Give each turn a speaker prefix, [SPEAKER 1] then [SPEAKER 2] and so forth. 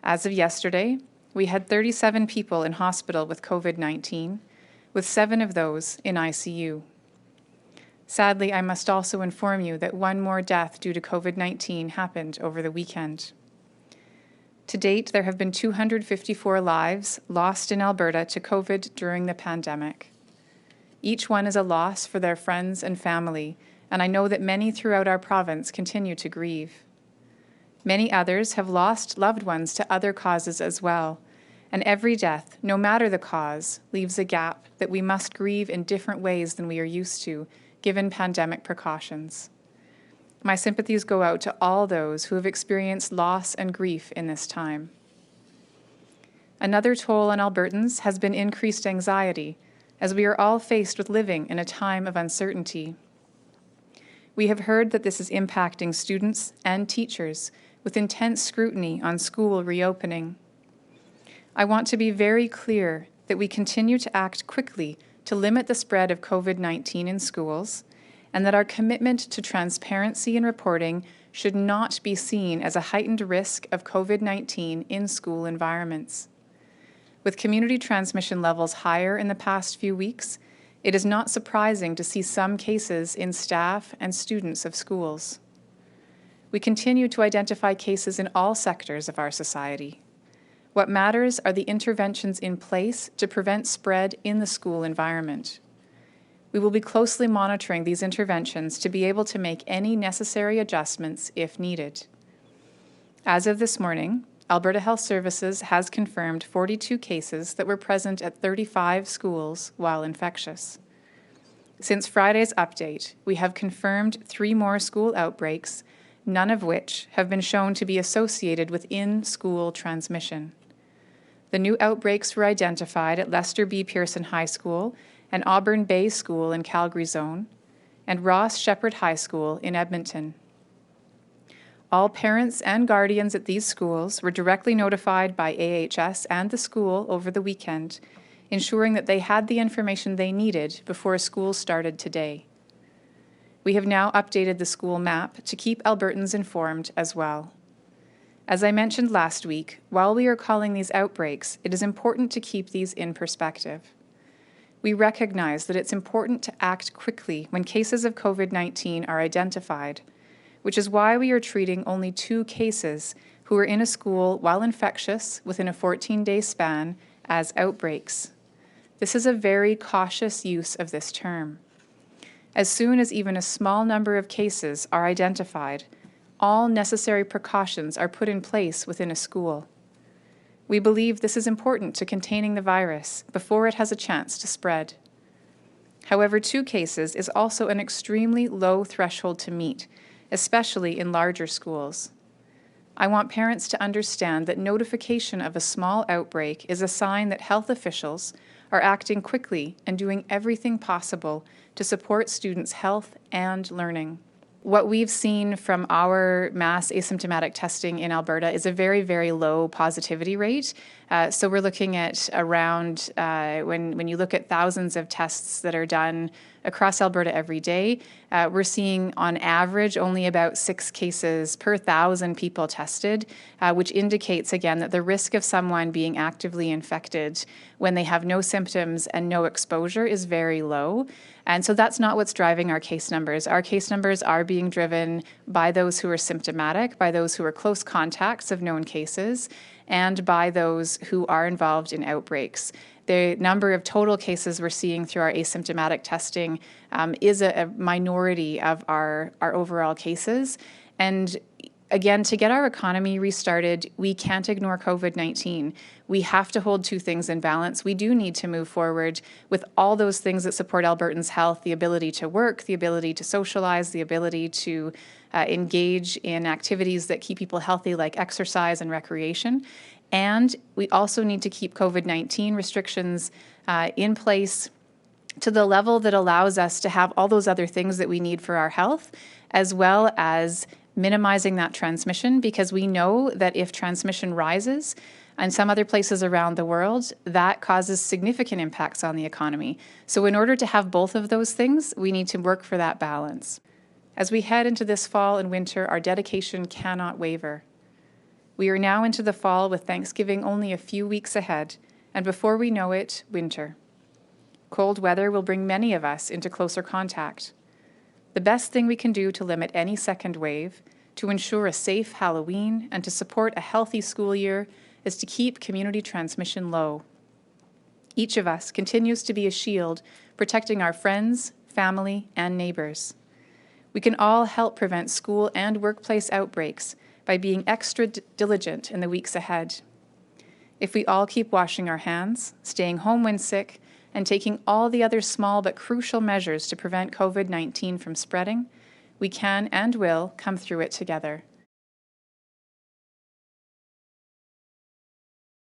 [SPEAKER 1] As of yesterday, we had 37 people in hospital with COVID-19, with 7 of those in ICU. Sadly, I must also inform you that 1 more death due to COVID-19 happened over the weekend. To date, there have been 254 lives lost in Alberta to COVID during the pandemic. Each one is a loss for their friends and family, and I know that many throughout our province continue to grieve. Many others have lost loved ones to other causes as well, and every death, no matter the cause, leaves a gap that we must grieve in different ways than we are used to, given pandemic precautions. My sympathies go out to all those who have experienced loss and grief in this time. Another toll on Albertans has been increased anxiety, as we are all faced with living in a time of uncertainty. We have heard that this is impacting students and teachers with intense scrutiny on school reopening. I want to be very clear that we continue to act quickly to limit the spread of COVID-19 in schools, and that our commitment to transparency in reporting should not be seen as a heightened risk of COVID-19 in school environments. With community transmission levels higher in the past few weeks, it is not surprising to see some cases in staff and students of schools. We continue to identify cases in all sectors of our society. What matters are the interventions in place to prevent spread in the school environment. We will be closely monitoring these interventions to be able to make any necessary adjustments if needed. As of this morning, Alberta Health Services has confirmed 42 cases that were present at 35 schools while infectious. Since Friday's update, we have confirmed 3 more school outbreaks, none of which have been shown to be associated with in-school transmission. The new outbreaks were identified at Lester B. Pearson High School and Auburn Bay School in Calgary Zone, and Ross Sheppard High School in Edmonton. All parents and guardians at these schools were directly notified by AHS and the school over the weekend, ensuring that they had the information they needed before school started today. We have now updated the school map to keep Albertans informed as well. As I mentioned last week, while we are calling these outbreaks, it is important to keep these in perspective. We recognize that it's important to act quickly when cases of COVID-19 are identified, which is why we are treating only 2 cases who were in a school while infectious within a 14-day span as outbreaks. This is a very cautious use of this term. As soon as even a small number of cases are identified, all necessary precautions are put in place within a school. We believe this is important to containing the virus before it has a chance to spread. However, 2 cases is also an extremely low threshold to meet, especially in larger schools. I want parents to understand that notification of a small outbreak is a sign that health officials are acting quickly and doing everything possible to support students' health and learning. What we've seen from our mass asymptomatic testing in Alberta is a very, very low positivity rate. So we're looking at around, when you look at thousands of tests that are done across Alberta every day, we're seeing on average only about 6 cases per 1,000 people tested, which indicates again that the risk of someone being actively infected when they have no symptoms and no exposure is very low. And so that's not what's driving our case numbers. Our case numbers are being driven by those who are symptomatic, by those who are close contacts of known cases, and by those who are involved in outbreaks. The number of total cases we're seeing through our asymptomatic testing is a minority of our overall cases. And again, to get our economy restarted, we can't ignore COVID-19. We have to hold 2 things in balance. We do need to move forward with all those things that support Albertans' health, the ability to work, the ability to socialize, the ability to engage in activities that keep people healthy like exercise and recreation. And we also need to keep COVID-19 restrictions in place to the level that allows us to have all those other things that we need for our health, as well as minimizing that transmission, because we know that if transmission rises in some other places around the world, that causes significant impacts on the economy. So in order to have both of those things, we need to work for that balance. As we head into this fall and winter, our dedication cannot waver. We are now into the fall with Thanksgiving only a few weeks ahead, and before we know it, winter. Cold weather will bring many of us into closer contact. The best thing we can do to limit any second wave, to ensure a safe Halloween, and to support a healthy school year is to keep community transmission low. Each of us continues to be a shield, protecting our friends, family, and neighbors. We can all help prevent school and workplace outbreaks by being extra diligent in the weeks ahead. If we all keep washing our hands, staying home when sick, and taking all the other small but crucial measures to prevent COVID-19 from spreading, we can and will come through it together.